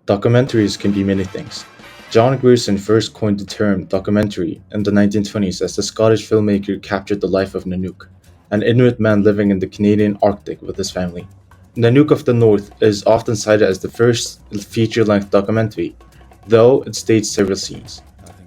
Documentaries can be many things. John Grierson first coined the term documentary in the 1920s as the Scottish filmmaker captured the life of Nanook, an Inuit man living in the Canadian Arctic with his family. Nanook of the North is often cited as the first feature-length documentary, though it states several scenes.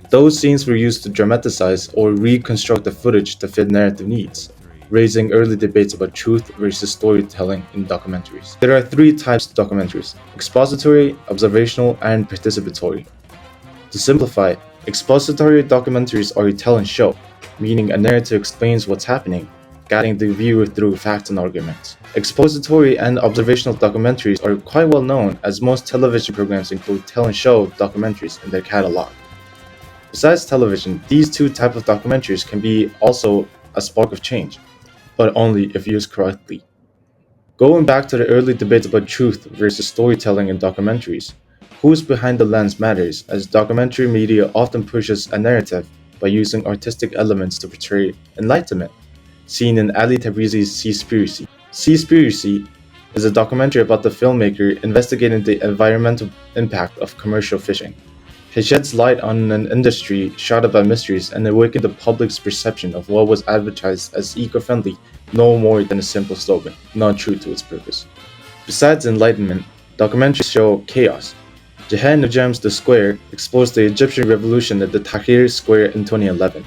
Those scenes were used to dramatize or reconstruct the footage to fit narrative needs, raising early debates about truth versus storytelling in documentaries. There are three types of documentaries: expository, observational, and participatory. To simplify, expository documentaries are a tell and show, meaning a narrative explains what's happening, guiding the viewer through facts and arguments. Expository and observational documentaries are quite well known, as most television programs include tell and show documentaries in their catalog. Besides television, these two types of documentaries can be also a spark of change, but only if used correctly. Going back to the early debates about truth versus storytelling in documentaries, who's behind the lens matters, as documentary media often pushes a narrative by using artistic elements to portray enlightenment, seen in Ali Tabrizi's Seaspiracy. Seaspiracy is a documentary about the filmmaker investigating the environmental impact of commercial fishing. He sheds light on an industry shrouded by mysteries and awakens the public's perception of what was advertised as eco-friendly no more than a simple slogan, not true to its purpose. Besides enlightenment, documentaries show chaos. Jehane Noujaim's The Square explores the Egyptian revolution at the Tahrir Square in 2011.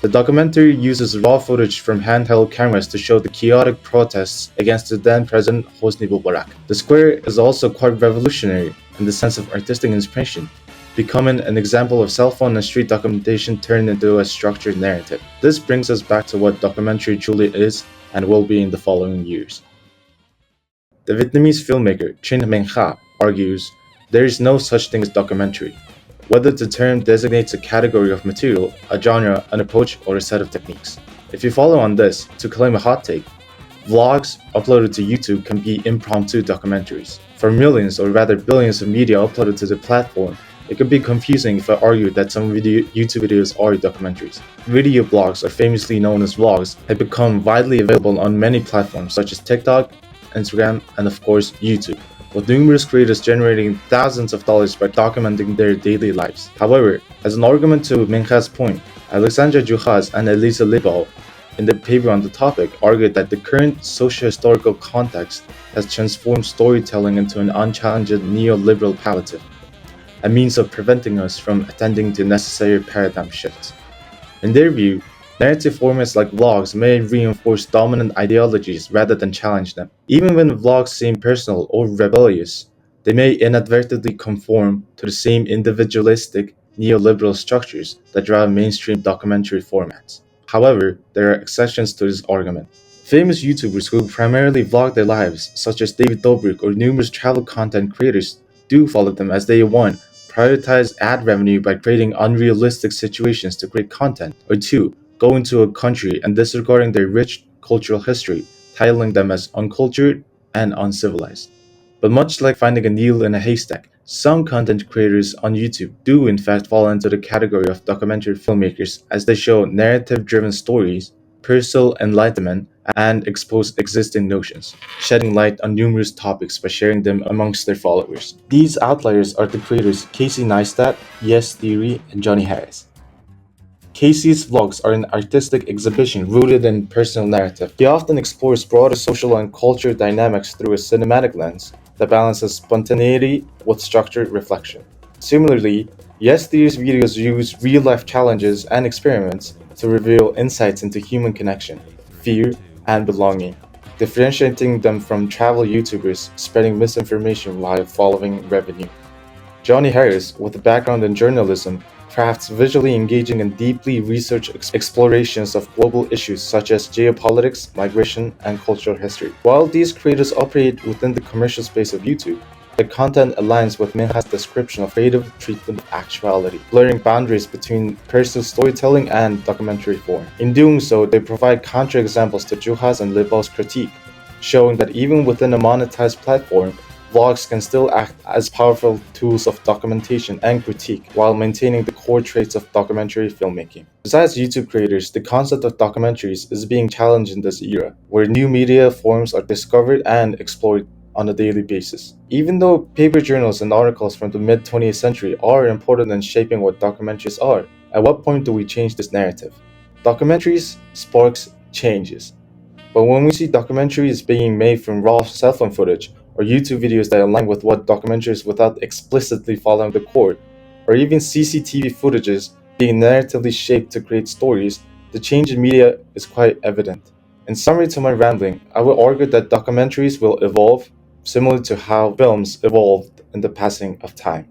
The documentary uses raw footage from handheld cameras to show the chaotic protests against the then President Hosni Mubarak. The Square is also quite revolutionary in the sense of artistic inspiration, becoming an example of cell phone and street documentation turned into a structured narrative. This brings us back to what documentary truly is and will be in the following years. The Vietnamese filmmaker Trinh Minh-ha argues there is no such thing as documentary, whether the term designates a category of material, a genre, an approach, or a set of techniques. If you follow on this, to claim a hot take, vlogs uploaded to YouTube can be impromptu documentaries. For millions, or rather billions of media uploaded to the platform, it could be confusing if I argue that some YouTube videos are documentaries. Video blogs, or famously known as vlogs, have become widely available on many platforms such as TikTok, Instagram, and of course YouTube, with numerous creators generating thousands of dollars by documenting their daily lives. However, as an argument to Minh-ha's point, Alexandra Juhasz and Elisa Lebow in their paper on the topic argued that the current socio-historical context has transformed storytelling into an unchallenged neoliberal palliative, a means of preventing us from attending to necessary paradigm shifts. In their view, narrative formats like vlogs may reinforce dominant ideologies rather than challenge them. Even when vlogs seem personal or rebellious, they may inadvertently conform to the same individualistic neoliberal structures that drive mainstream documentary formats. However, there are exceptions to this argument. Famous YouTubers who primarily vlog their lives, such as David Dobrik or numerous travel content creators, do follow them as they 1. Prioritize ad revenue by creating unrealistic situations to create content, or 2. Go into a country and disregarding their rich cultural history, titling them as uncultured and uncivilized. But much like finding a needle in a haystack, some content creators on YouTube do in fact fall into the category of documentary filmmakers, as they show narrative-driven stories, personal enlightenment, and expose existing notions, shedding light on numerous topics by sharing them amongst their followers. These outliers are the creators Casey Neistat, Yes Theory, and Johnny Harris. Casey's vlogs are an artistic exhibition rooted in personal narrative. He often explores broader social and cultural dynamics through a cinematic lens that balances spontaneity with structured reflection. Similarly, Yes Theory's videos use real-life challenges and experiments to reveal insights into human connection, fear, and belonging, differentiating them from travel YouTubers spreading misinformation while following revenue. Johnny Harris, with a background in journalism, crafts visually engaging and deeply researched explorations of global issues such as geopolitics, migration, and cultural history. While these creators operate within the commercial space of YouTube, their content aligns with Minh-ha's description of creative treatment of actuality, blurring boundaries between personal storytelling and documentary form. In doing so, they provide counterexamples to Juhasz and Lebow's critique, showing that even within a monetized platform, vlogs can still act as powerful tools of documentation and critique while maintaining the core traits of documentary filmmaking. Besides YouTube creators, the concept of documentaries is being challenged in this era, where new media forms are discovered and explored on a daily basis. Even though paper journals and articles from the mid 20th century are important in shaping what documentaries are, at what point do we change this narrative? Documentaries sparks changes. But when we see documentaries being made from raw cell phone footage, or YouTube videos that align with what documentaries without explicitly following the code, or even CCTV footages being narratively shaped to create stories, the change in media is quite evident. In summary to my rambling, I would argue that documentaries will evolve similar to how films evolved in the passing of time.